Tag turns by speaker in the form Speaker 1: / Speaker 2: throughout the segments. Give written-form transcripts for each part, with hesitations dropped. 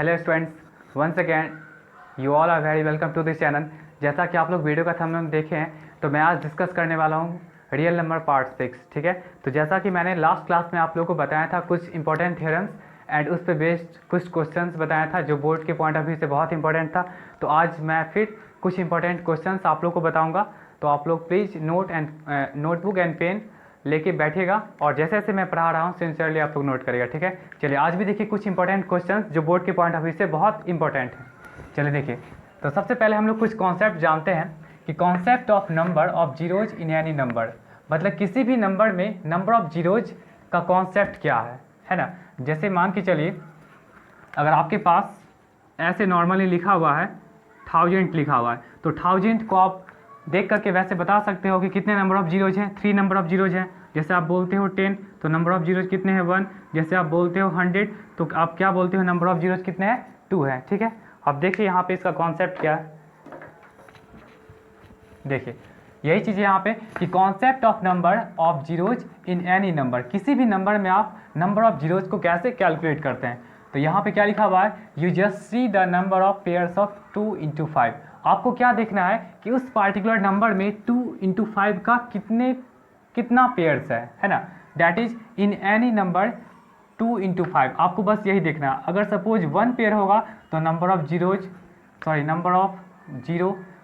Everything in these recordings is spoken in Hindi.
Speaker 1: Hello students, once again you all are very welcome to this channel. जैसा कि आप लोग वीडियो का थंबनेल देखे हैं, तो मैं आज डिस्कस करने वाला हूँ रियल नंबर पार्ट 6। ठीक है, तो जैसा कि मैंने लास्ट क्लास में आप लोगों को बताया था कुछ इंपॉर्टेंट थ्योरम्स एंड उस पर बेस्ड कुछ क्वेश्चंस बताया था जो बोर्ड के पॉइंट ऑफ व्यू से बहुत इंपॉर्टेंट था। तो आज मैं फिर कुछ इंपॉर्टेंट क्वेश्चंस आप लोग को बताऊँगा। तो आप लोग प्लीज़ नोटबुक एंड पेन लेके बैठिएगा और जैसे जैसे मैं पढ़ा रहा हूँ सिंसियरली आप लोग नोट करिएगा। ठीक है, चलिए आज भी देखिए कुछ इंपॉर्टेंट क्वेश्चंस जो बोर्ड के पॉइंट ऑफ व्यू से बहुत इंपॉर्टेंट हैं। चलिए देखिए, तो सबसे पहले हम लोग कुछ कॉन्सेप्ट जानते हैं कि concept of number of zeros in any number, मतलब किसी भी नंबर में नंबर ऑफ जीरोज का कॉन्सेप्ट क्या है ना। जैसे मान के चलिए, अगर आपके पास ऐसे नॉर्मली लिखा हुआ है 1000 लिखा हुआ है, तो 1000 को आप देख करके वैसे बता सकते हो कि कितने नंबर ऑफ जीरोज हैं। 3 नंबर ऑफ जीरोज हैं। जैसे आप बोलते हो 10, तो नंबर ऑफ जीरोज कितने हैं 1। जैसे आप बोलते हो 100, तो आप क्या बोलते हो नंबर ऑफ जीरोज कितने हैं 2 है। ठीक है, अब देखिए यहाँ पे इसका कॉन्सेप्ट क्या है। देखिए यही चीज़ है यहाँ पे कि concept of number of zeros in any number, किसी भी नंबर में आप नंबर ऑफ जीरोज को कैसे कैलकुलेट करते हैं। तो यहाँ पे क्या लिखा हुआ है, you just see the number of pairs of 2 × 5। आपको क्या देखना है कि उस पार्टिकुलर नंबर में 2 × 5 का कितना पेयर्स है ना। That is in any number 2 × 5, आपको बस यही देखना है। अगर सपोज 1 पेयर होगा तो नंबर ऑफ जीरो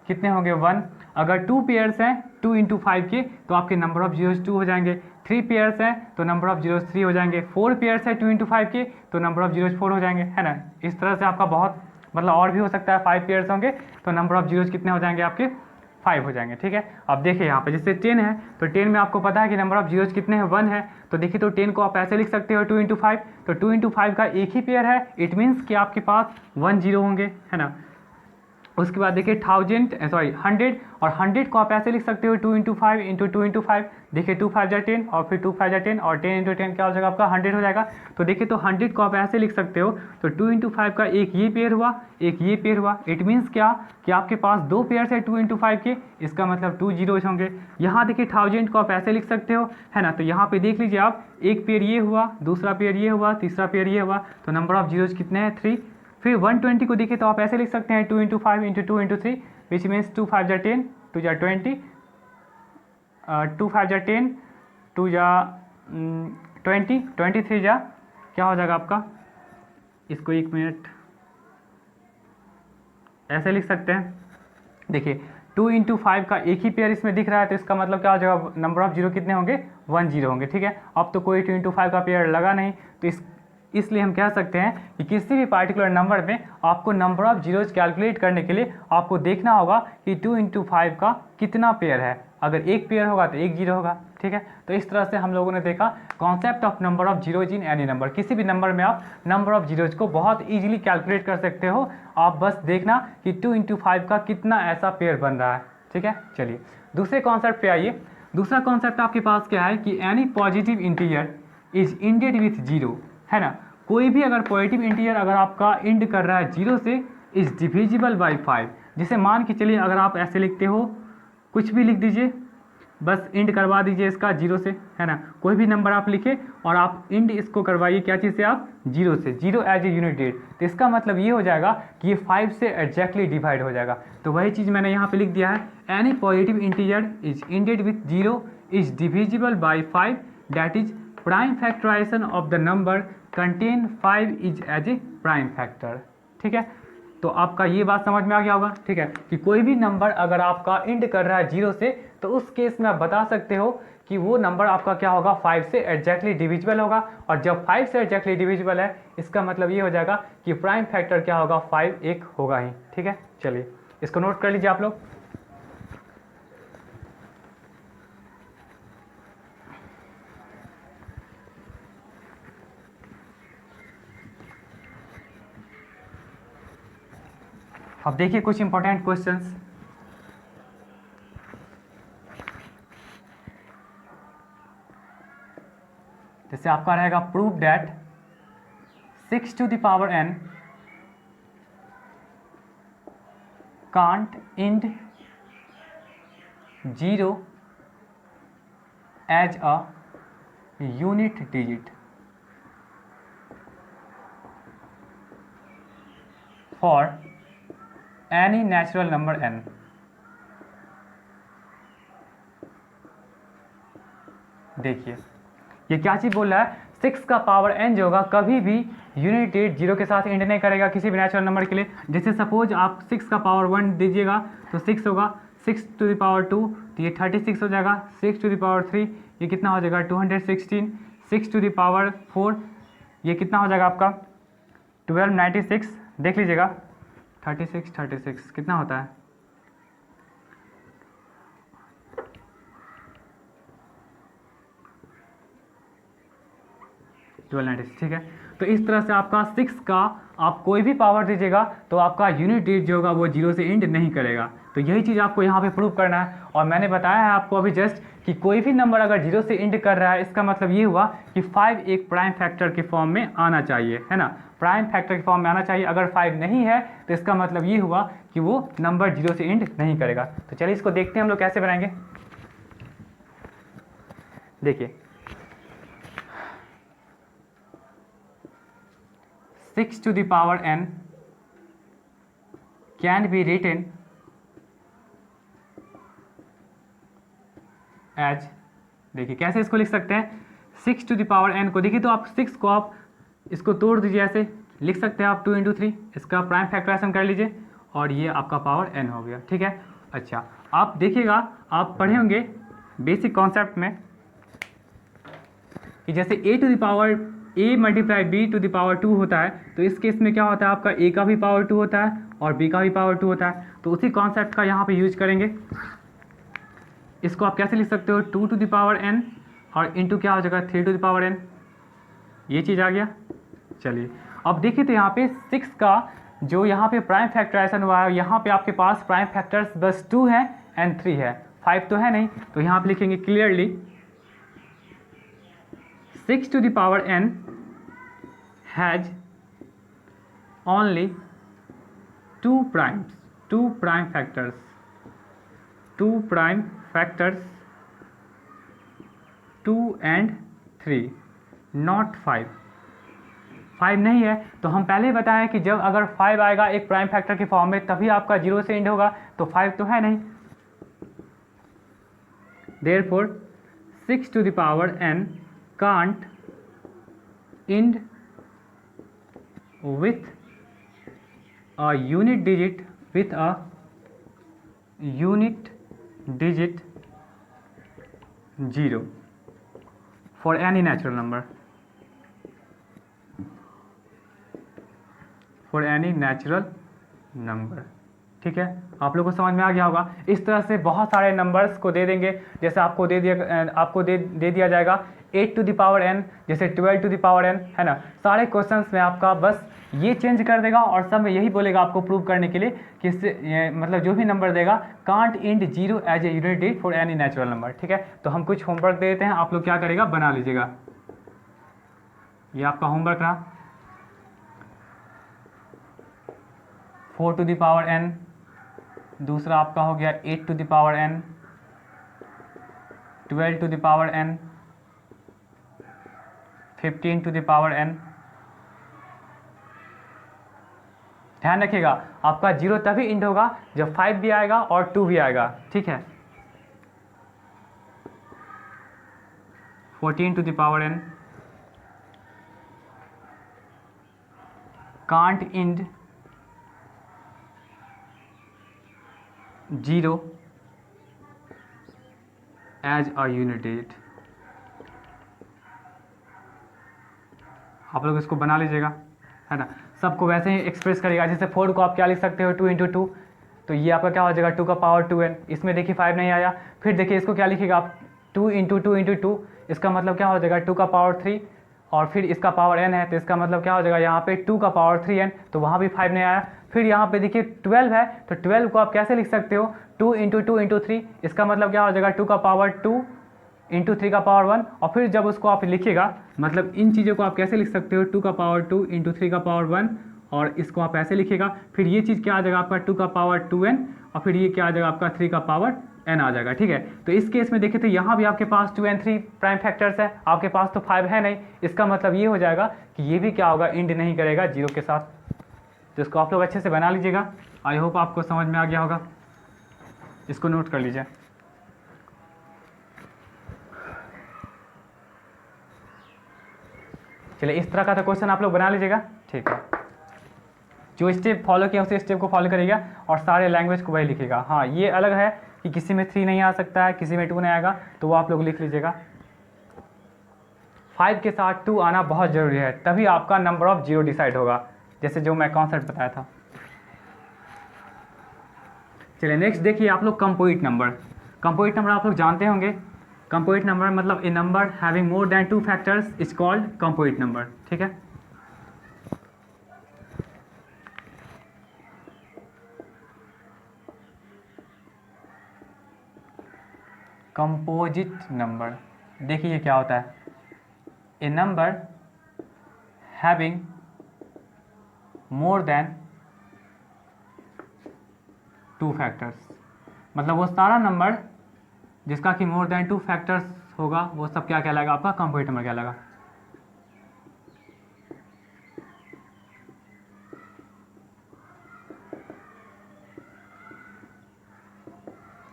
Speaker 1: कितने होंगे 1। अगर 2 पेयर्स हैं 2 × 5 के, तो आपके नंबर ऑफ जीरोज 2 हो जाएंगे। 3 पेयर्स हैं तो नंबर ऑफ जीरोज 3 हो जाएंगे। 4 पेयर्स है 2 × 5 के, तो नंबर ऑफ जीरोज 4 हो जाएंगे, है ना। इस तरह से आपका बहुत मतलब और भी हो सकता है। 5 पेयर्स होंगे तो नंबर ऑफ जीरोज कितने हो जाएंगे आपके 5 हो जाएंगे। ठीक है, अब देखिए यहाँ पे जैसे 10 है, तो 10 में आपको पता है कि नंबर ऑफ जीरोज कितने हैं 1 है। तो देखिए, तो 10 को आप ऐसे लिख सकते हो 2 × 5, तो 2 × 5 का एक ही पेयर है। इट मीन्स कि आपके पास 1 जीरो होंगे, है ना। उसके बाद देखिए 100 और 100 को आप ऐसे लिख सकते हो 2 × 5 × 2 × 5। देखिए 2 5 जा 10 और फिर 2 5 जा 10 और 10 × 10 क्या हो जाएगा आपका 100 हो जाएगा। तो देखिए, तो 100 को आप ऐसे लिख सकते हो, तो 2 × 5 का एक ये पेयर हुआ, एक ये पेयर हुआ। इट मीन्स क्या कि आपके पास 2 पेयर है 2 × 5 के, इसका मतलब 2 जीरोज होंगे। यहाँ देखिए 1000 को आप ऐसे लिख सकते हो, है ना। तो यहाँ पे देख लीजिए आप, एक पेयर ये हुआ, दूसरा पेयर ये हुआ, तीसरा पेयर ये हुआ, तो नंबर ऑफ जीरोज कितने हैं 3। फिर 120 को देखिए तो आप ऐसे लिख सकते हैं 2 × 5 × 2 × 3, विच मीन्स 2 5 जा 10, 2 जा 20, 2 5 जा 10, 2 जा 20, 23 जा क्या हो जाएगा आपका, इसको 1 मिनट ऐसे लिख सकते हैं। देखिए 2 × 5 का एक ही पेयर इसमें दिख रहा है, तो इसका मतलब क्या हो जाएगा, नंबर ऑफ जीरो कितने होंगे 1 जीरो होंगे। ठीक है, अब तो कोई 2 × 5 का पेयर लगा नहीं, तो इसलिए हम कह सकते हैं कि किसी भी पार्टिकुलर नंबर में आपको नंबर ऑफ जीरोज कैलकुलेट करने के लिए आपको देखना होगा कि 2 × 5 का कितना पेयर है। अगर एक पेयर होगा तो एक जीरो होगा। ठीक है, तो इस तरह से हम लोगों ने देखा concept of number of zeros in any number. किसी भी नंबर में आप नंबर ऑफ जीरोज को बहुत ईजिली कैलकुलेट कर सकते हो। आप बस देखना कि 2 × 5 का कितना ऐसा पेयर बन रहा है। ठीक है, चलिए दूसरे कॉन्सेप्ट पे आइए। दूसरा कॉन्सेप्ट आपके पास क्या है कि any positive integer is ended with zero, है ना। कोई भी अगर पॉजिटिव इंटीजर अगर आपका इंड कर रहा है जीरो से, इज डिविजिबल बाई 5। जिसे मान के चलिए अगर आप ऐसे लिखते हो, कुछ भी लिख दीजिए, बस इंड करवा दीजिए इसका जीरो से, है ना। कोई भी नंबर आप लिखे और आप इंड इसको करवाइए क्या चीज़ से, आप जीरो से, जीरो एज ए यूनिट डेट। तो इसका मतलब ये हो जाएगा कि ये 5 से एग्जैक्टली डिवाइड हो जाएगा। तो वही चीज़ मैंने यहाँ पे लिख दिया है, any positive integer is ended with zero is divisible by 5, that is prime factorization of the number contain 5 is as a prime factor. ठीक है, तो आपका ये बात समझ में आ गया होगा। ठीक है, कि कोई भी नंबर अगर आपका इंड कर रहा है जीरो से, तो उस केस में आप बता सकते हो कि वो नंबर आपका क्या होगा 5 से एग्जैक्टली डिविजिबल होगा। और जब 5 से एग्जैक्टली डिविजिबल है, इसका मतलब ये हो जाएगा कि प्राइम फैक्टर क्या होगा 5 एक होगा ही। ठीक है, चलिए इसको नोट कर लीजिए आप लोग। अब देखिए कुछ इंपॉर्टेंट क्वेश्चंस। जैसे आपका रहेगा prove that 6 to the power n can't end 0 as a unit digit। For any natural number n। देखिए ये क्या चीज़ बोल रहा है, 6 का पावर n जो होगा कभी भी यूनिट डिजिट 0 के साथ एंड नहीं करेगा किसी भी नेचुरल नंबर के लिए। जैसे सपोज आप 6 का पावर 1 दीजिएगा तो 6 होगा, 6 टू द पावर 2 तो ये 36 हो जाएगा, 6 टू द पावर 3 ये कितना हो जाएगा 216, 6 टू द पावर 4 ये कितना हो जाएगा आपका 1296। देख लीजिएगा 36 कितना होता है, ठीक है। तो इस तरह से आपका 6 का आप कोई भी पावर दीजिएगा तो आपका यूनिट डिजिट जो होगा वो 0 से एंड नहीं करेगा। तो यही चीज़ आपको यहाँ पे प्रूव करना है। और मैंने बताया है आपको अभी जस्ट कि कोई भी नंबर अगर 0 से एंड कर रहा है इसका मतलब ये हुआ कि 5 एक प्राइम फैक्टर के फॉर्म में आना चाहिए, है ना, प्राइम फैक्टर के फॉर्म में आना चाहिए। अगर 5 नहीं है तो इसका मतलब ये हुआ कि वो नंबर 0 से एंड नहीं करेगा। तो चलिए इसको देखते हैं हम लोग कैसे बनाएंगे। देखिए 6 to the power n can be written as, देखिए कैसे इसको लिख सकते हैं 6 to the power n को। देखिए तो आप 6 को आप इसको तोड़ दीजिए, ऐसे लिख सकते हैं आप 2 × 3, इसका प्राइम फैक्टराइजेशन कर लीजिए और ये आपका पावर n हो गया, ठीक है। अच्छा आप देखिएगा आप पढ़े होंगे बेसिक कॉन्सेप्ट में कि जैसे a to the power a multiply b to the power 2 होता है, तो इस केस में क्या होता है आपका a का भी पावर 2 होता है और b का भी पावर 2 होता है। तो उसी कॉन्सेप्ट का यहाँ पे यूज करेंगे। इसको आप कैसे लिख सकते हो 2 टू द पावर n और इंटू क्या हो जाएगा 3 टू द पावर n, ये चीज़ आ गया। चलिए अब देखिए तो यहाँ पे 6 का जो यहाँ पे प्राइम फैक्टराइजेशन हुआ है, यहाँ पे आपके पास प्राइम फैक्टर्स बस 2 है एंड 3 है, 5 तो है नहीं। तो यहाँ पे लिखेंगे clearly 6 to the power n has only two prime factors, 2 and 3, not 5 नहीं है। तो हम पहले ही बताएं कि जब अगर 5 आएगा एक प्राइम फैक्टर के फॉर्म में तभी आपका 0 से एंड होगा, तो 5 तो है नहीं। therefore 6 to the power n can't end with a unit digit 0 for any natural number, ठीक है। आप लोगों को समझ में आ गया होगा। इस तरह से बहुत सारे नंबर्स को दे देंगे, जैसे आपको दे दिया जाएगा 8 टू द पावर n, जैसे 12 टू द पावर n, है ना। सारे क्वेश्चंस में आपका बस ये चेंज कर देगा और सब में यही बोलेगा आपको प्रूव करने के लिए कि मतलब जो भी नंबर देगा can't end 0 as a unit digit for any natural number, ठीक है। तो हम कुछ होमवर्क दे देते हैं, आप लोग क्या करेगा बना लीजिएगा। ये आपका होमवर्क रहा। 4 टू द पावर n, दूसरा आपका हो गया 8 to the power n, 12 to the power n, 15 to the power n। ध्यान रखिएगा आपका 0 तभी इंड होगा जब 5 भी आएगा और 2 भी आएगा, ठीक है। 14 to the power n can't end 0 a a unit digit. आप लोग इसको बना लीजिएगा, है ना। सबको वैसे ही एक्सप्रेस करेगा। जैसे 4 को आप क्या लिख सकते हो 2 × 2, तो ये आपका क्या हो जाएगा 2 का पावर 2n। इसमें देखिए 5 नहीं आया। फिर देखिए इसको क्या लिखिएगा आप 2 × 2 × 2, इसका मतलब क्या हो जाएगा 2 का पावर 3 और फिर इसका पावर n है, तो इसका मतलब क्या हो जाएगा यहाँ पे 2 का पावर 3n, तो वहाँ भी 5 नहीं आया। फिर यहाँ पे देखिए 12 है, तो 12 को आप कैसे लिख सकते हो 2 × 2 × 3, इसका मतलब क्या हो जाएगा 2 का पावर 2 × 3 का पावर 1। और फिर जब उसको आप लिखिएगा मतलब इन चीज़ों को आप कैसे लिख सकते हो 2 का पावर 2 × 3 का पावर 1 और इसको आप ऐसे लिखिएगा। फिर ये चीज़ क्या आ जाएगा आपका 2 का पावर 2n और फिर ये क्या आ जाएगा आपका 3 का पावर n आ जाएगा, ठीक है। तो इस केस में देखिए तो यहाँ भी आपके पास 2 and 3 प्राइम फैक्टर्स है, आपके पास तो 5 है नहीं। इसका मतलब ये हो जाएगा कि ये भी क्या होगा इंड नहीं करेगा 0 के साथ। तो इसको आप लोग अच्छे से बना लीजिएगा। आई होप आपको समझ में आ गया होगा, इसको नोट कर लीजिए। चलिए इस तरह का तो क्वेश्चन आप लोग बना लीजिएगा, ठीक है। जो स्टेप फॉलो किया उसी स्टेप को फॉलो करिएगा और सारे लैंग्वेज को वही लिखिएगा। हाँ ये अलग है कि किसी में 3 नहीं आ सकता है, किसी में 2 नहीं आएगा, तो वो आप लोग लिख लीजिएगा। 5 के साथ 2 आना बहुत ज़रूरी है, तभी आपका नंबर ऑफ जीरो डिसाइड होगा, जैसे जो मैं कॉन्सेप्ट बताया था। चलिए नेक्स्ट देखिए आप लोग कंपोजिट नंबर। कंपोजिट नंबर आप लोग जानते होंगे। कंपोजिट नंबर मतलब a number having more than 2 factors is called composite number, ठीक है। कंपोजिट नंबर देखिए ये क्या होता है, a number having more than 2 factors, मतलब वो सारा नंबर जिसका कि मोर देन 2 फैक्टर्स होगा वो सब क्या कहलाएगा, आपका कंपोजिट नंबर कहलाएगा।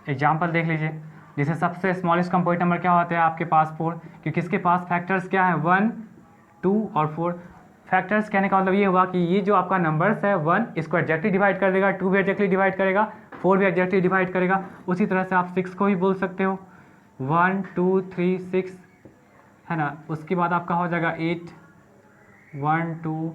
Speaker 1: एग्जाम्पल देख लीजिए, जैसे सबसे स्मॉलेस्ट कंपोजिट नंबर क्या होता है आपके पास 4, क्योंकि इसके पास फैक्टर्स क्या है 1, 2 और 4। फैक्टर्स कहने का मतलब ये हुआ कि ये जो आपका नंबर्स है 1 इसको एग्जैक्टली डिवाइड कर देगा, 2 भी एग्जैक्टली डिवाइड करेगा, 4 भी एग्जैक्टली डिवाइड करेगा। उसी तरह से आप 6 को भी बोल सकते हो, 1 2 3 6 है ना। उसके बाद आपका हो जाएगा 8, 1 2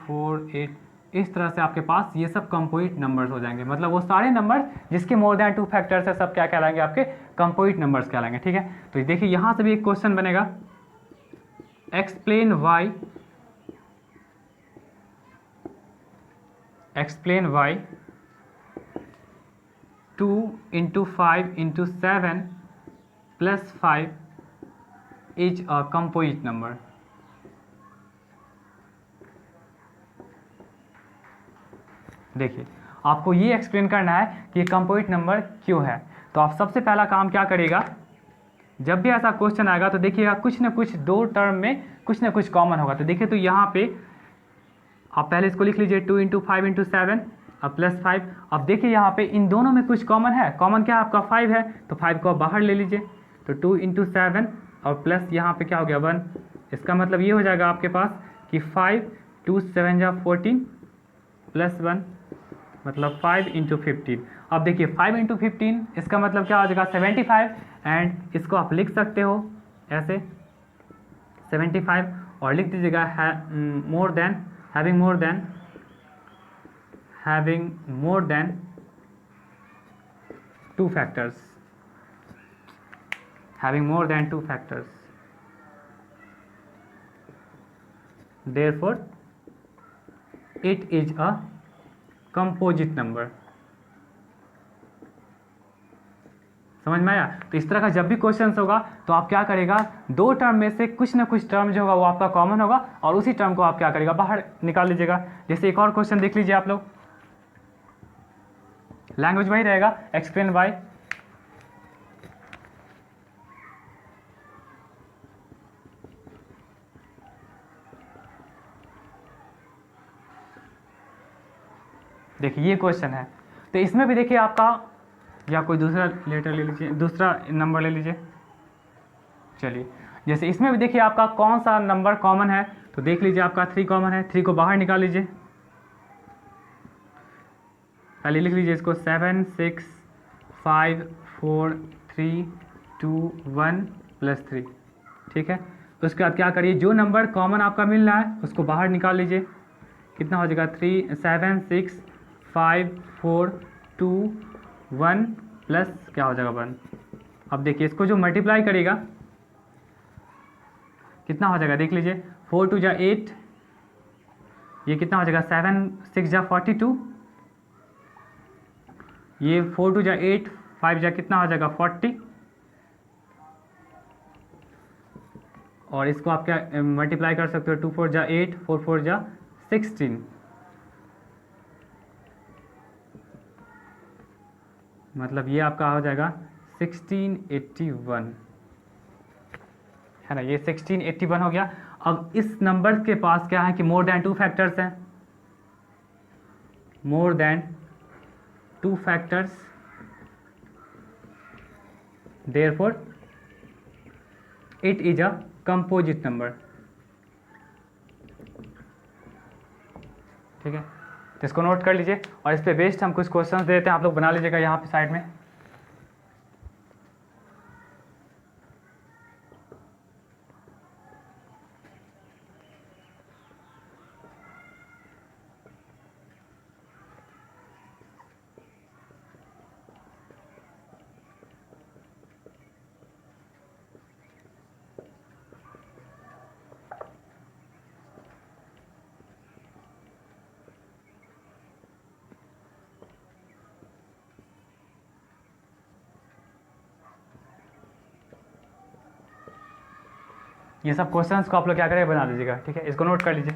Speaker 1: 4 8। इस तरह से आपके पास ये सब कंपोजिट नंबर्स हो जाएंगे, मतलब वो सारे नंबर जिसके मोर देन 2 फैक्टर्स है सब क्या कहलाएंगे, आपके कंपोजिट नंबर्स कहलाएंगे, ठीक है। तो देखिए यहाँ से भी एक क्वेश्चन बनेगा, explain why 2 × 5 × 7 + 5 is a composite number. देखिए आपको ये एक्सप्लेन करना है कि ये कंपोजिट नंबर क्यों है। तो आप सबसे पहला काम क्या करिएगा, जब भी ऐसा क्वेश्चन आएगा तो देखिएगा कुछ ना कुछ 2 टर्म में कुछ ना कुछ कॉमन होगा। तो देखिए तो यहाँ पे आप पहले इसको लिख लीजिए 2 × 5 × 7 अब +5। अब देखिए यहाँ पे इन दोनों में कुछ कॉमन है, कॉमन क्या है आपका 5 है, तो 5 को आप बाहर ले लीजिए। तो 2 × 7 और प्लस यहाँ पे क्या हो गया 1। इसका मतलब ये हो जाएगा आपके पास कि 5 2 7 जा 14 +1 मतलब 5 × 15। अब देखिए 5 × 15 इसका मतलब क्या हो जाएगा 75, एंड इसको आप लिख सकते हो ऐसे 75 और लिख दीजिएगा having more than 2 factors, having more than 2 factors, therefore it is a composite number। समझ में आया। तो इस तरह का जब भी क्वेश्चन होगा तो आप क्या करेगा, 2 टर्म में से कुछ ना कुछ टर्म जो होगा वो आपका कॉमन होगा और उसी टर्म को आप क्या करेगा बाहर निकाल लीजिएगा। जैसे एक और क्वेश्चन देख लीजिए आप लोग, लैंग्वेज वही रहेगा, एक्सप्लेन वाई देखिए ये क्वेश्चन है। तो इसमें भी देखिए आपका, या कोई दूसरा लेटर ले लीजिए, दूसरा नंबर ले लीजिए। चलिए जैसे इसमें भी देखिए आपका कौन सा नंबर कॉमन है, तो देख लीजिए आपका 3 कॉमन है, 3 को बाहर निकाल लीजिए। पहले लिख लीजिए इसको 7 6 5 4 3 2 1 +3, ठीक है। तो उसके बाद क्या करिए, जो नंबर कॉमन आपका मिल रहा है उसको बाहर निकाल लीजिए। कितना हो जाएगा 7 6 5 4 2 1 प्लस क्या हो जाएगा 1। अब देखिए इसको जो मल्टीप्लाई करेगा कितना हो जाएगा, देख लीजिए 4 2 जा 8, ये कितना हो जाएगा 7 6 जा 42, ये 4 2 जा 8 5 जा कितना हो जाएगा 40, और इसको आप क्या मल्टीप्लाई कर सकते हो 2 4 जा 8 4 4 जा 16, मतलब ये आपका हो जाएगा 1681 है ना, ये 1681 हो गया। अब इस नंबर के पास क्या है कि मोर देन 2 फैक्टर्स हैं, मोर than 2 factors, therefore it is a composite number. ठीक है, तो इसको नोट कर लीजिए और इस पे बेस्ड हम कुछ क्वेश्चंस देते हैं, आप लोग बना लीजिएगा यहाँ पे साइड में। ये सब क्वेश्चंस को आप लोग क्या करें, बना लीजिएगा। ठीक है, इसको नोट कर लीजिए।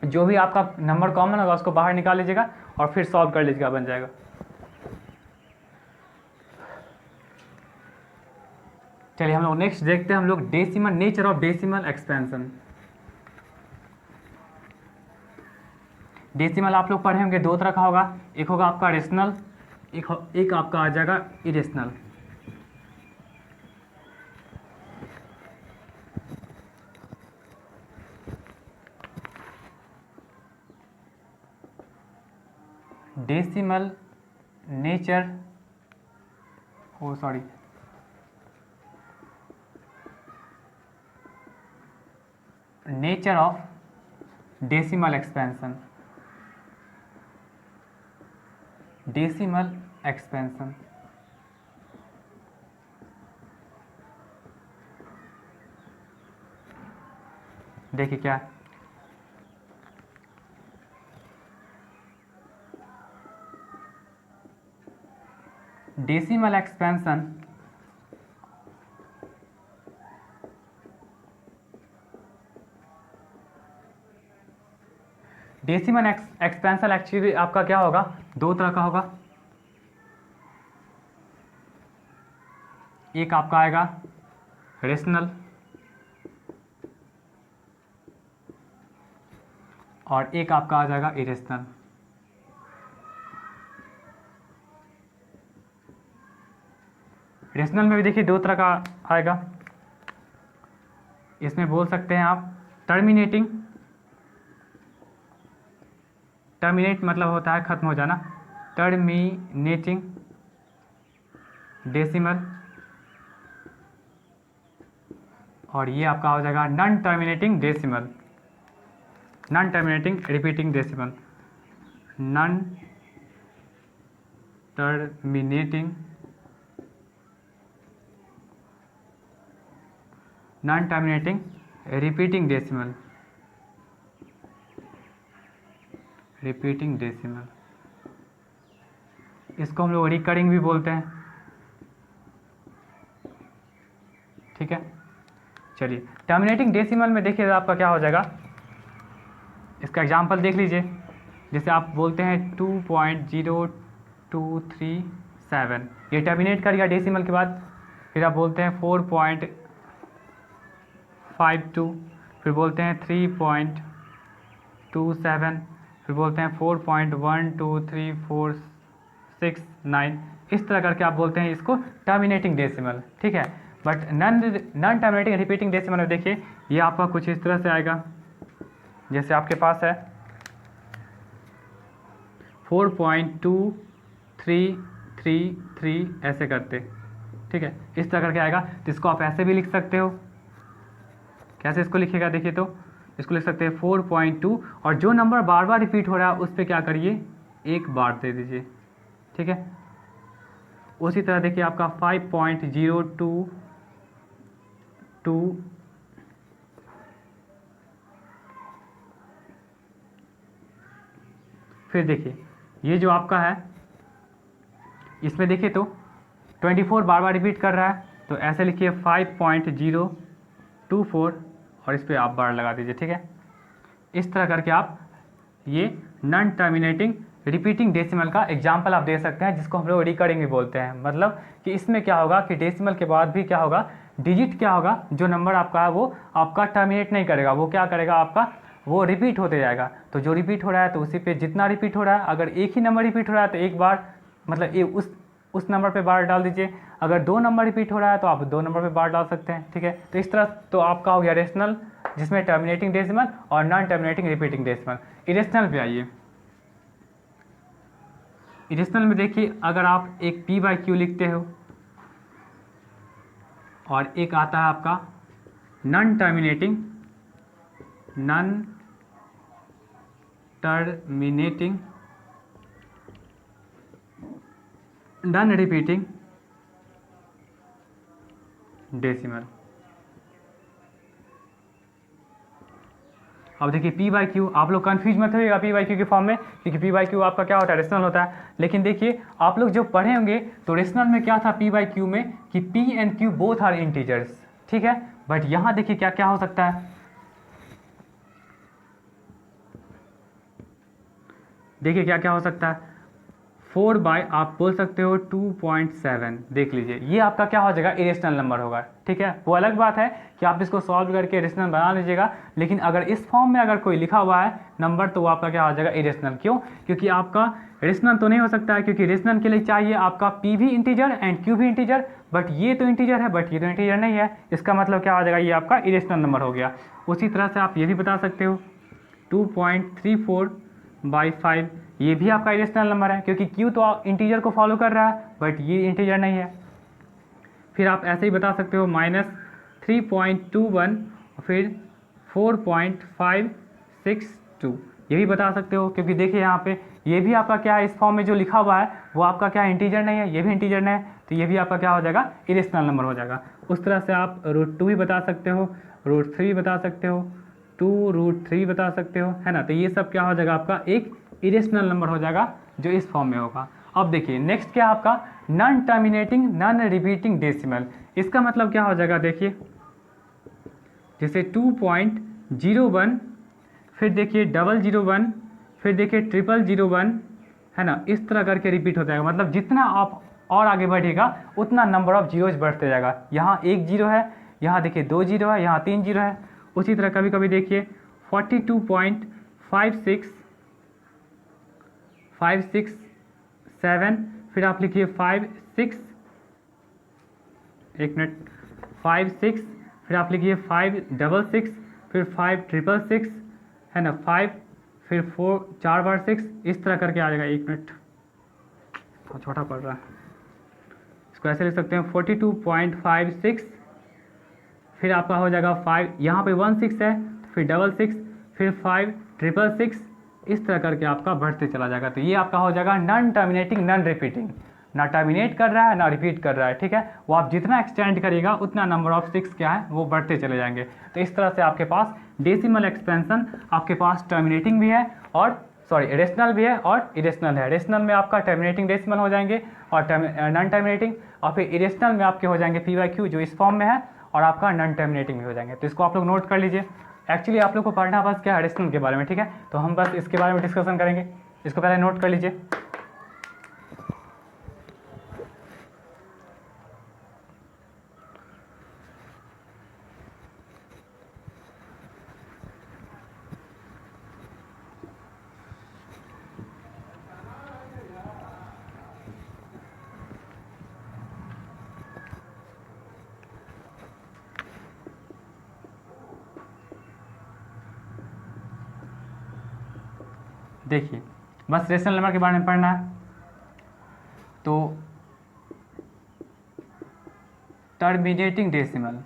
Speaker 1: जो भी आपका नंबर कॉमन होगा उसको बाहर निकाल लीजिएगा और फिर सॉल्व कर लीजिएगा, बन जाएगा। चलिए हम लोग नेक्स्ट देखते हैं हम लोग decimal, nature of decimal expansion. Decimal आप लोग पढ़े होंगे, दो तरह का होगा, एक होगा आपका रेशनल, एक आपका आ जाएगा irrational. Decimal nature, oh sorry, nature of decimal expansion, decimal expansion. देखिए क्या है, decimal expansion decimal expansion actually आपका क्या होगा, दो तरह का होगा। एक आपका आएगा रेशनल और एक आपका आ जाएगा इरेशनल। रेशनल में भी देखिए दो तरह का आएगा, इसमें बोल सकते हैं आप टर्मिनेटिंग, टर्मिनेट मतलब होता है खत्म हो जाना, टर्मिनेटिंग डेसिमल, और ये आपका हो जाएगा non terminating decimal, non terminating repeating decimal, non terminating, non terminating repeating decimal, repeating decimal. इसको हम लोग रिकरिंग भी बोलते हैं। ठीक है, चलिए टर्मिनेटिंग डेसिमल में देखिए आपका क्या हो जाएगा, इसका एग्जांपल देख लीजिए। जैसे आप बोलते हैं 2.0237, ये टर्मिनेट कर गया डेसिमल के बाद। फिर आप बोलते हैं 4.52, फिर बोलते हैं 3.27, फिर बोलते हैं 4.12346 इस तरह करके आप बोलते हैं इसको टर्मिनेटिंग डेसिमल। ठीक है, but non terminating repeating decimal में देखिए ये आपका कुछ इस तरह से आएगा, जैसे आपके पास है 4.2333 ऐसे करते। ठीक है, इस तरह करके आएगा। तो इसको आप ऐसे भी लिख सकते हो, कैसे इसको लिखेगा देखिए, तो इसको लिख सकते हैं 4.2 और जो नंबर बार बार रिपीट हो रहा है उस पर क्या करिए, एक बार दे दीजिए। ठीक है, उसी तरह देखिए आपका 5.022, फिर देखिए ये जो आपका है इसमें देखिए तो 24 बार बार रिपीट कर रहा है, तो ऐसे लिखिए 5.024 और इस पर आप बार लगा दीजिए। ठीक है, इस तरह करके आप ये नॉन टर्मिनेटिंग रिपीटिंग डेसिमल का एग्जाम्पल आप दे सकते हैं, जिसको हम लोग रिकरिंग भी बोलते हैं। मतलब कि इसमें क्या होगा कि डेसिमल के बाद भी क्या होगा डिजिट क्या होगा, जो नंबर आपका है वो आपका टर्मिनेट नहीं करेगा, वो क्या करेगा आपका, वो रिपीट होते जाएगा। तो जो रिपीट हो रहा है तो उसी पे जितना रिपीट हो रहा है, अगर एक ही नंबर रिपीट हो रहा है तो एक बार मतलब उस नंबर पे बार डाल दीजिए। अगर दो नंबर रिपीट हो रहा है तो आप दो नंबर पे बार डाल सकते हैं, ठीक है। तो इस तरह तो आपका हो गया रेशनल, जिसमें टर्मिनेटिंग डेसिमल और non terminating repeating decimal. Irrational पे आइए। इरेशनल में देखिए, अगर आप एक पी बाई क्यू लिखते हो और एक आता है आपका non terminating non repeating decimal. अब देखिए पी बाई क्यू, आप लोग कन्फ्यूज मत होइएगा पी बाई क्यू के फॉर्म में, क्योंकि पी बाई क्यू आपका क्या होता है, रेशनल होता है। लेकिन देखिए आप लोग जो पढ़े होंगे तो रेशनल में क्या था पी बाई क्यू में, कि p and q both are integers, ठीक है। बट यहाँ देखिए क्या क्या हो सकता है, देखिए क्या क्या हो सकता है। 4 बाई आप बोल सकते हो 2.7, देख लीजिए ये आपका क्या हो जाएगा, इरेशनल नंबर होगा, ठीक है। वो अलग बात है कि आप इसको सॉल्व करके इरेशनल बना लीजिएगा, लेकिन अगर इस फॉर्म में अगर कोई लिखा हुआ है नंबर तो वो आपका क्या हो जाएगा, इरेशनल। क्यों? क्योंकि आपका रेशनल तो नहीं हो सकता है, क्योंकि रेशनल के लिए चाहिए आपका पी भी इंटीजर एंड क्यू भी इंटीजर, बट ये तो इंटीजर है बट ये तो इंटीजर नहीं है, इसका मतलब क्या हो जाएगा, ये आपका इरेशनल नंबर हो गया। उसी तरह से आप ये भी बता सकते हो 2.34/5, ये भी आपका इरेशनल नंबर है, क्योंकि क्यू तो इंटीजर को फॉलो कर रहा है बट ये इंटीजर नहीं है। फिर आप ऐसे ही बता सकते हो -3.21 फिर 4.562, ये भी बता सकते हो, क्योंकि देखिए यहाँ पे ये भी आपका क्या है, इस फॉर्म में जो लिखा हुआ है वो आपका क्या है, इंटीजर नहीं है, ये भी इंटीजर नहीं है, तो ये भी आपका क्या हो जाएगा, इरेशनल नंबर हो जाएगा। उस तरह से आप √2 भी बता सकते हो, √3 भी बता सकते हो, 2√3 बता सकते हो, है ना। तो ये सब क्या हो जाएगा, आपका एक इरेशनल नंबर हो जाएगा जो इस फॉर्म में होगा। अब देखिए नेक्स्ट क्या आपका non terminating non repeating decimal. इसका मतलब क्या हो जाएगा, देखिए जैसे 2.01 फिर देखिए 001 फिर देखिए 0001, है ना, इस तरह करके रिपीट हो जाएगा। मतलब जितना आप और आगे बढ़ेगा उतना नंबर ऑफ जीरोज बढ़ते जाएगा। यहाँ 1 जीरो है, यहाँ देखिए 2 जीरो है, यहाँ 3 जीरो है। उसी तरह कभी कभी देखिए 42.567 फिर आप लिखिए 56, एक मिनट, 56 फिर आप लिखिए 566 फिर 5666, है ना, 5 फिर 4 4 बार 6, इस तरह करके आ जाएगा। एक मिनट, थोड़ा छोटा पड़ रहा है, इसको ऐसे लिख सकते हैं 42.56 फिर आपका हो जाएगा 5, यहाँ पे 16 है फिर 66 फिर 5666, इस तरह करके आपका बढ़ते चला जाएगा। तो ये आपका हो जाएगा नॉन टर्मिनेटिंग नॉन रिपीटिंग, ना टर्मिनेट कर रहा है ना रिपीट कर रहा है, ठीक है। वो आप जितना एक्सटेंड करिएगा उतना नंबर ऑफ 6 क्या है वो बढ़ते चले जाएंगे। तो इस तरह से आपके पास डेसिमल एक्सपेंशन, आपके पास टर्मिनेटिंग भी है और रेशनल भी है और इरेशनल है। रेशनल में आपका टर्मिनेटिंग डेसिमल हो जाएंगे और नॉन टर्मिनेटिंग, और फिर इरेशनल में आपके हो जाएंगे पी बाई क्यू जो इस फॉर्म में है, और आपका नॉन टर्मिनेटिंग भी हो जाएंगे। तो इसको आप लोग नोट कर लीजिए। एक्चुअली आप लोग को पढ़ना बस क्या है, रेशनल के बारे में, ठीक है। तो हम बस इसके बारे में डिस्कशन करेंगे, इसको पहले नोट कर लीजिए। देखिए बस रेशनल नंबर के बारे में पढ़ना है। तो टर्मिनेटिंग डेसिमल,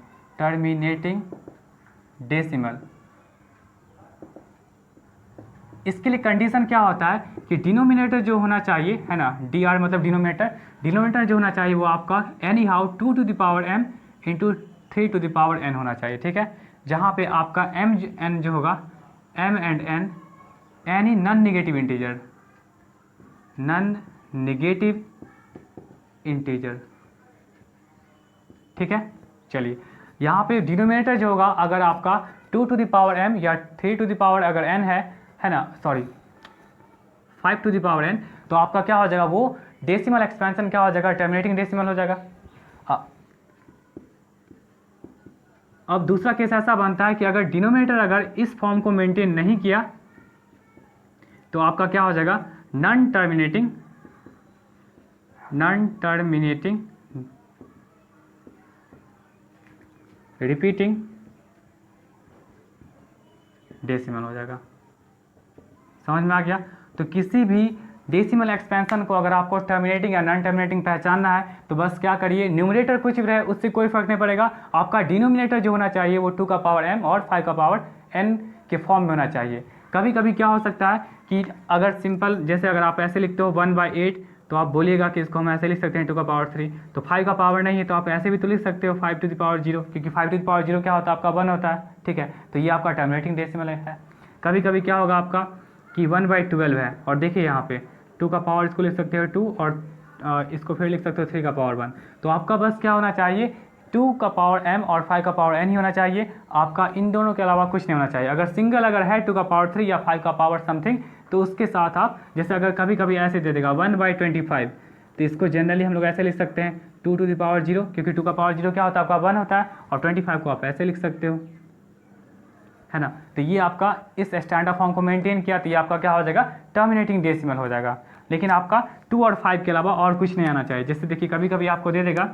Speaker 1: इसके लिए कंडीशन क्या होता है कि डिनोमिनेटर जो होना चाहिए, है ना, डी आर मतलब डिनोमिनेटर जो होना चाहिए वो आपका any how 2 to the power m into 3 to the power n होना चाहिए, ठीक है। जहाँ पे आपका m n जो होगा, m and n any non negative integer, ठीक है। चलिए यहाँ पे डिनोमिनेटर जो होगा, अगर आपका 2 to the power m या 3 to the power अगर n है ना, 5 to the power n, तो आपका क्या हो जाएगा, वो डेसिमल एक्सपेंशन क्या हो जाएगा, टर्मिनेटिंग डेसिमल हो जाएगा। अब दूसरा केस ऐसा बनता है कि अगर डिनोमिनेटर अगर इस फॉर्म को मेंटेन नहीं किया तो आपका क्या हो जाएगा, नॉन टर्मिनेटिंग रिपीटिंग डेसिमल हो जाएगा। समझ में आ गया? तो किसी भी डेसिमल एक्सपेंशन को अगर आपको टर्मिनेटिंग या नॉन टर्मिनेटिंग पहचानना है तो बस क्या करिए, न्यूमरेटर कुछ भी रहे उससे कोई फर्क नहीं पड़ेगा, आपका डिनोमिनेटर जो होना चाहिए वो 2 का पावर m और 5 का पावर n के फॉर्म में होना चाहिए। कभी कभी क्या हो सकता है कि अगर सिंपल, जैसे अगर आप ऐसे लिखते हो 1/8 तो आप बोलिएगा कि इसको हम ऐसे लिख सकते हैं 2 का पावर 3, तो 5 का पावर नहीं है तो आप ऐसे भी तो लिख सकते हो 5 टू द पावर 0, क्योंकि 5 टू द पावर 0 क्या होता है, आपका 1 होता है। ठीक है, तो ये आपका टर्मिनेटिंग डेसिमल है। कभी कभी क्या होगा आपका कि 1/12 है, और देखिए यहाँ पे 2 का पावर इसको लिख सकते हो 2 और इसको फिर लिख सकते हो 3 का पावर 1। तो आपका बस क्या होना चाहिए, 2 का पावर m और 5 का पावर n ही होना चाहिए, आपका इन दोनों के अलावा कुछ नहीं होना चाहिए। अगर सिंगल अगर है 2 का पावर 3 या 5 का पावर समथिंग, तो उसके साथ आप जैसे अगर कभी कभी ऐसे दे देगा 1/25, तो इसको जनरली हम लोग ऐसे लिख सकते हैं 2 टू द पावर 0, क्योंकि 2 का पावर 0 क्या होता है, आपका 1 होता है, और 25 को आप ऐसे लिख सकते हो, है ना। तो ये आपका इस स्टैंडर्ड फॉर्म को मेंटेन किया तो ये आपका क्या हो जाएगा, टर्मिनेटिंग डेसिमल हो जाएगा। लेकिन आपका 2 और 5 के अलावा और कुछ नहीं आना चाहिए। जैसे देखिए कभी कभी आपको दे देगा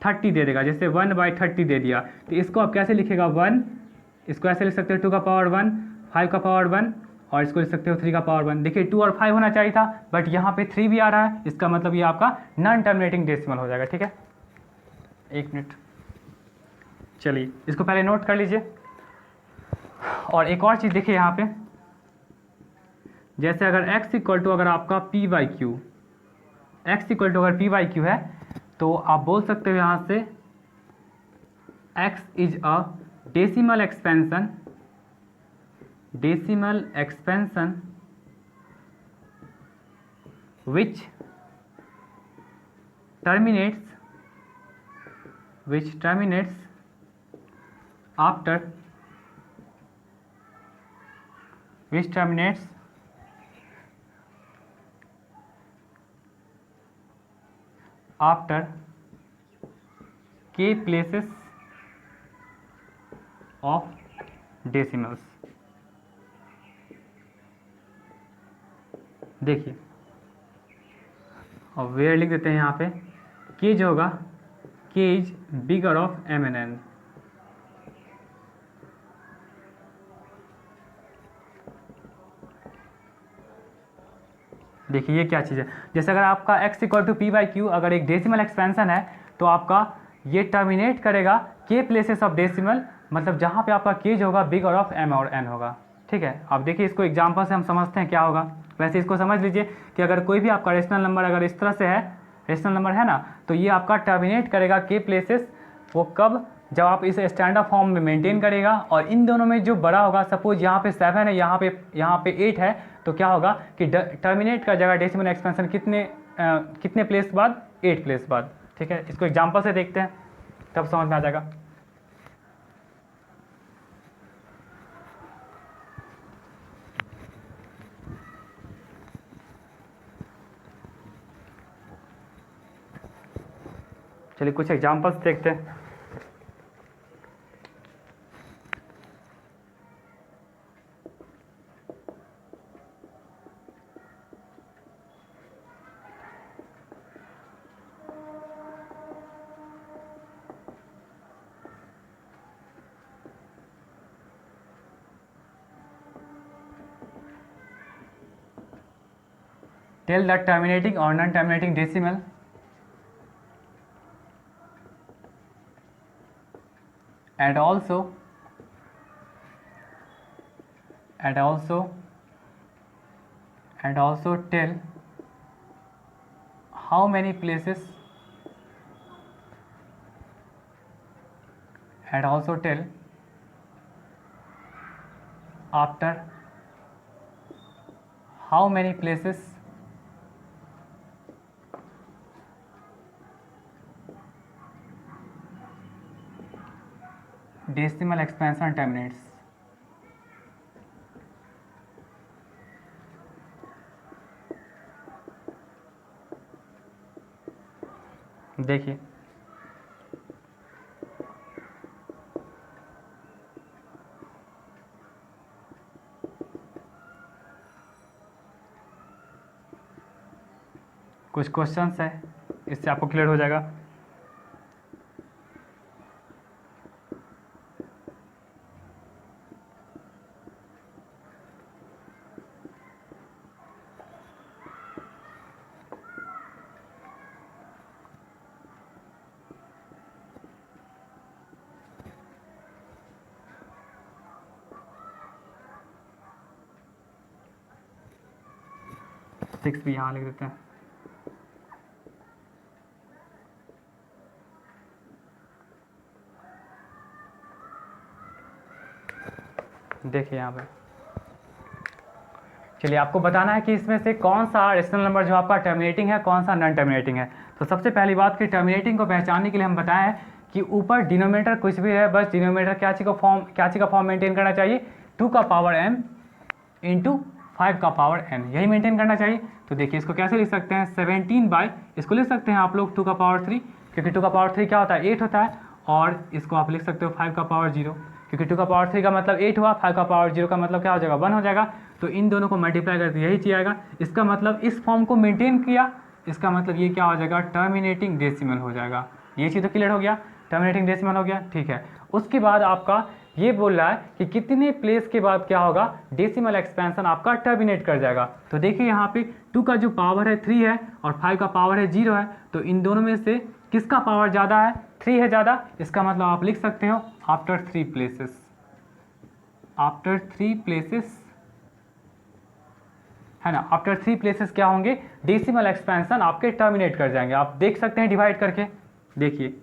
Speaker 1: 30 दे देगा, जैसे 1/30 दे दिया, तो इसको आप कैसे लिखेगा 1, इसको ऐसे लिख सकते हो 2 का पावर 1, 5 का पावर 1, और इसको लिख सकते हो 3 का पावर 1। देखिए 2 और 5 होना चाहिए था, बट यहाँ पे 3 भी आ रहा है, इसका मतलब ये आपका नॉन टर्मिनेटिंग डेसिमल हो जाएगा। ठीक है, 1 मिनट, चलिए इसको पहले नोट कर लीजिए। और एक और चीज़ देखिए यहाँ पे, जैसे अगर x इक्वल टू अगर आपका p/q, x इक्वल टू अगर p/q है तो आप बोल सकते हो यहाँ से x is a decimal expansion which terminates after k places of decimals। देखिए और वेयर लिख देते हैं यहाँ पे, k जो होगा k is bigger of m and n। देखिए ये क्या चीज़ है, जैसे अगर आपका x इक्वल टू p/q अगर एक डेसिमल एक्सपेंशन है तो आपका ये टर्मिनेट करेगा k प्लेसेस ऑफ डेसिमल, मतलब जहाँ पे आपका k जो होगा बिगर ऑफ m और n होगा। ठीक है, अब देखिए इसको एग्जांपल से हम समझते हैं क्या होगा। वैसे इसको समझ लीजिए कि अगर कोई भी आपका रेशनल नंबर अगर इस तरह से है, रेशनल नंबर है ना, तो ये आपका टर्मिनेट करेगा k प्लेसेस, वो कब, जब आप इसे स्टैंडर्ड फॉर्म में मेंटेन करेगा, और इन दोनों में जो बड़ा होगा, सपोज यहाँ पे 7 है, यहाँ पे 8 है, तो क्या होगा कि टर्मिनेट का जगह डेसिमल एक्सपेंशन कितने प्लेस बाद, 8 प्लेस बाद। ठीक है, इसको एग्जांपल से देखते हैं तब समझ में आ जाएगा। चलिए कुछ एग्जांपल्स देखते हैं। Tell the terminating or non-terminating decimal and also tell how many places, and also tell after how many places decimal expansion terminates। देखिए कुछ क्वेश्चंस है, इससे आपको क्लियर हो जाएगा। सिक्स भी यहाँ लिख देते हैं। देखिए यहाँ पे, चलिए आपको बताना है कि इसमें से कौन सा रेशनल नंबर जो आपका टर्मिनेटिंग है, कौन सा नॉन टर्मिनेटिंग है। तो सबसे पहली बात कि टर्मिनेटिंग को पहचानने के लिए हम बताएं हैं कि ऊपर डिनोमिनेटर कुछ भी है, बस डिनोमिनेटर क्या चीज़ का फॉर्म मेंटेन करना चाहिए, 2 का पावर m इंटू 5 का पावर n, यही मेंटेन करना चाहिए। तो देखिए इसको कैसे लिख सकते हैं, 17 बाई, इसको लिख सकते हैं आप लोग 2 का पावर 3, क्योंकि 2 का पावर 3 क्या होता है, 8 होता है। और इसको आप लिख सकते हो 5 का पावर 0, क्योंकि 2 का पावर 3 का मतलब 8 हुआ, 5 का पावर 0 का मतलब क्या हो जाएगा, 1 हो जाएगा। तो इन दोनों को मल्टीप्लाई करके यही चीज़ आएगा। इसका मतलब इस फॉर्म को मेंटेन किया, इसका मतलब ये क्या हो जाएगा, टर्मिनेटिंग डेसिमल हो जाएगा। ये चीज़ तो क्लियर हो गया, टर्मिनेटिंग डेसिमल हो गया, ठीक है। उसके बाद आपका ये बोल रहा है कि कितने प्लेस के बाद क्या होगा, डेसिमल एक्सपेंशन आपका टर्मिनेट कर जाएगा। तो देखिए यहाँ पे 2 का जो पावर है 3 है और 5 का पावर है 0 है, तो इन दोनों में से किसका पावर ज़्यादा है, 3 है ज़्यादा। इसका मतलब आप लिख सकते हो आफ्टर 3 प्लेसेस, आफ्टर 3 प्लेसेस है ना, आफ्टर 3 प्लेसेस क्या होंगे, डेसिमल एक्सपेंशन आपके टर्मिनेट कर जाएंगे। आप देख सकते हैं डिवाइड करके, देखिए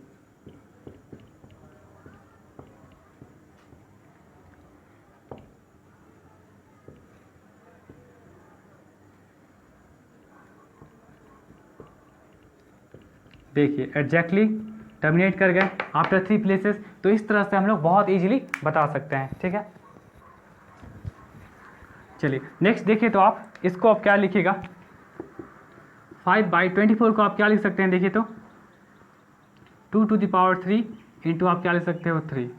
Speaker 1: देखिए एग्जैक्टली टर्मिनेट कर गए आफ्टर 3 प्लेसेस। तो इस तरह से हम लोग बहुत इजीली बता सकते हैं, ठीक है। चलिए नेक्स्ट देखिए, तो आप इसको आप क्या लिखिएगा, 5/24 को आप क्या लिख सकते हैं, देखिए तो 2 to the power 3 इंटू आप क्या लिख सकते हो 3।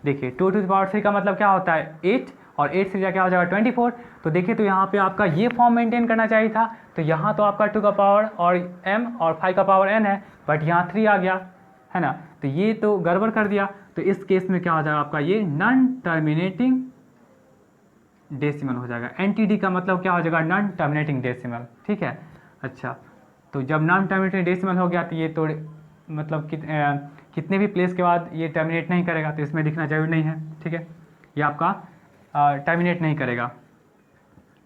Speaker 1: देखिए 2 to the power 3 का मतलब क्या होता है 8, और 8 से क्या हो जाएगा 24। तो देखिए तो यहाँ पे आपका ये फॉर्म मेंटेन करना चाहिए था। तो यहाँ तो आपका 2 का पावर और m और 5 का पावर n है, बट यहाँ 3 आ गया है ना, तो ये तो गड़बड़ कर दिया। तो इस केस में क्या हो जाएगा आपका, ये नॉन टर्मिनेटिंग डेसिमल हो जाएगा। NTD का मतलब क्या हो जाएगा, नॉन टर्मिनेटिंग डेसिमल, ठीक है। अच्छा, तो जब नॉन टर्मिनेटिंग डेसिमल हो गया तो ये तो मतलब कितने भी प्लेस के बाद ये टर्मिनेट नहीं करेगा, तो इसमें दिखना जरूरी नहीं है, ठीक है। ये आपका टर्मिनेट नहीं करेगा।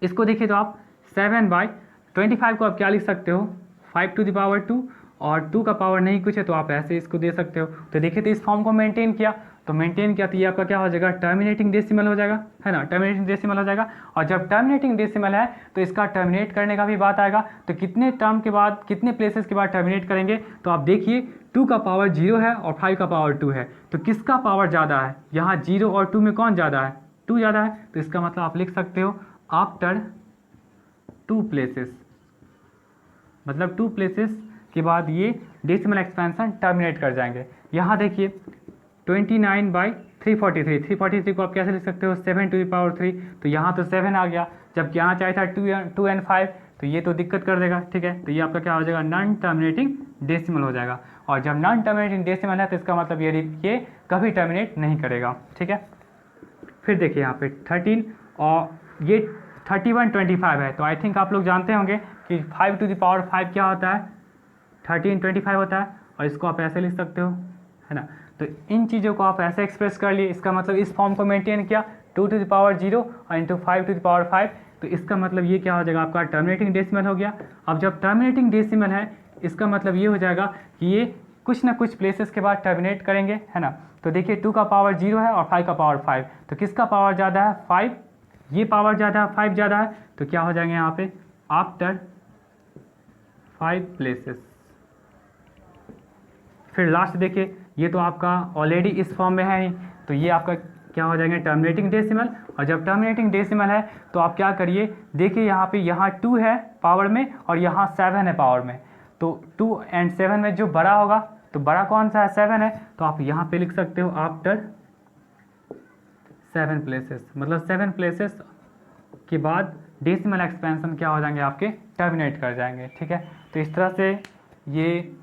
Speaker 1: इसको देखिए तो आप 7/25 को आप क्या लिख सकते हो, 5 to the power 2, और 2 का पावर नहीं कुछ है तो आप ऐसे इसको दे सकते हो। तो देखिए तो इस फॉर्म को मेंटेन किया, तो मेंटेन किया तो ये आपका क्या हो जाएगा, टर्मिनेटिंग डेसिमल हो जाएगा, है ना, टर्मिनेटिंग डेसिमल हो जाएगा। और जब टर्मिनेटिंग डेसिमल है तो इसका टर्मिनेट करने का भी बात आएगा। तो कितने टर्म के बाद, कितने प्लेसेस के बाद टर्मिनेट करेंगे, तो आप देखिए 2 का पावर 0 है और 5 का पावर 2 है, तो किसका पावर ज़्यादा है, यहाँ 0 और 2 में कौन ज़्यादा है, 2 ज़्यादा है। तो इसका मतलब आप लिख सकते हो आफ्टर 2 प्लेसेस, मतलब 2 प्लेसेस के बाद ये डेसिमल एक्सपेंशन टर्मिनेट कर जाएंगे। यहाँ देखिए 29/343, 343 को आप कैसे लिख सकते हो, 7 to the power 3, तो यहाँ तो 7 आ गया, जबकि आना चाहिए था 2 and 5, तो ये तो दिक्कत कर देगा, ठीक है। तो ये आपका क्या हो जाएगा, नॉन टर्मिनेटिंग डेसिमल हो जाएगा। और जब नॉन टर्मिनेटिंग डेसिमल है तो इसका मतलब ये कभी टर्मिनेट नहीं करेगा, ठीक है। फिर देखिए यहाँ पे 13 और ये 31/25 है, तो आई थिंक आप लोग जानते होंगे कि 5 to the power 5 क्या होता है, 13/25 होता है, और इसको आप ऐसे लिख सकते हो, है ना। तो इन चीज़ों को आप ऐसे एक्सप्रेस कर लिए, इसका मतलब इस फॉर्म को मेंटेन किया, 2 to the power 0 और इंटू 5 to the power 5, तो इसका मतलब ये क्या हो जाएगा, आपका टर्मिनेटिंग डेसिमल हो गया। अब जब टर्मिनेटिंग डेसिमल है, इसका मतलब ये हो जाएगा कि ये कुछ ना कुछ प्लेसेस के बाद टर्मिनेट करेंगे, है ना। तो देखिए 2 का पावर 0 है और 5 का पावर 5, तो किसका पावर ज़्यादा है, 5, ये पावर ज़्यादा है, 5 ज़्यादा है, तो क्या हो जाएंगे यहाँ पे आफ्टर 5 प्लेसेस। फिर लास्ट देखिए, ये तो आपका ऑलरेडी इस फॉर्म में है ही, तो ये आपका क्या हो जाएंगे, टर्मिनेटिंग डेसिमल। और जब टर्मिनेटिंग डेसिमल है तो आप क्या करिए, देखिए यहाँ पे यहाँ 2 है पावर में और यहाँ 7 है पावर में, तो 2 and 7 में जो बड़ा होगा, तो बड़ा कौन सा है, 7 है, तो आप यहाँ पे लिख सकते हो आफ्टर 7 प्लेसेस, मतलब 7 प्लेसेस के बाद डेसिमल एक्सपेंशन क्या हो जाएंगे, आपके टर्मिनेट कर जाएंगे। ठीक है, तो इस तरह से ये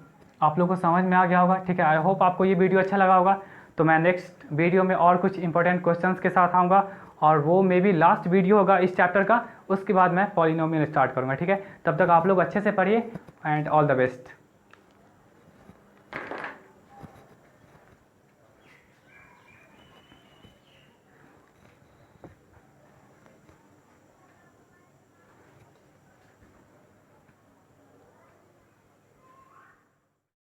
Speaker 1: आप लोगों को समझ में आ गया होगा। ठीक है, आई होप आपको ये वीडियो अच्छा लगा होगा। तो मैं नेक्स्ट वीडियो में और कुछ इंपॉर्टेंट क्वेश्चंस के साथ आऊँगा, और वो मे बी लास्ट वीडियो होगा इस चैप्टर का। उसके बाद मैं पॉलिनोमियल स्टार्ट करूँगा। ठीक है, तब तक आप लोग अच्छे से पढ़िए एंड ऑल द बेस्ट।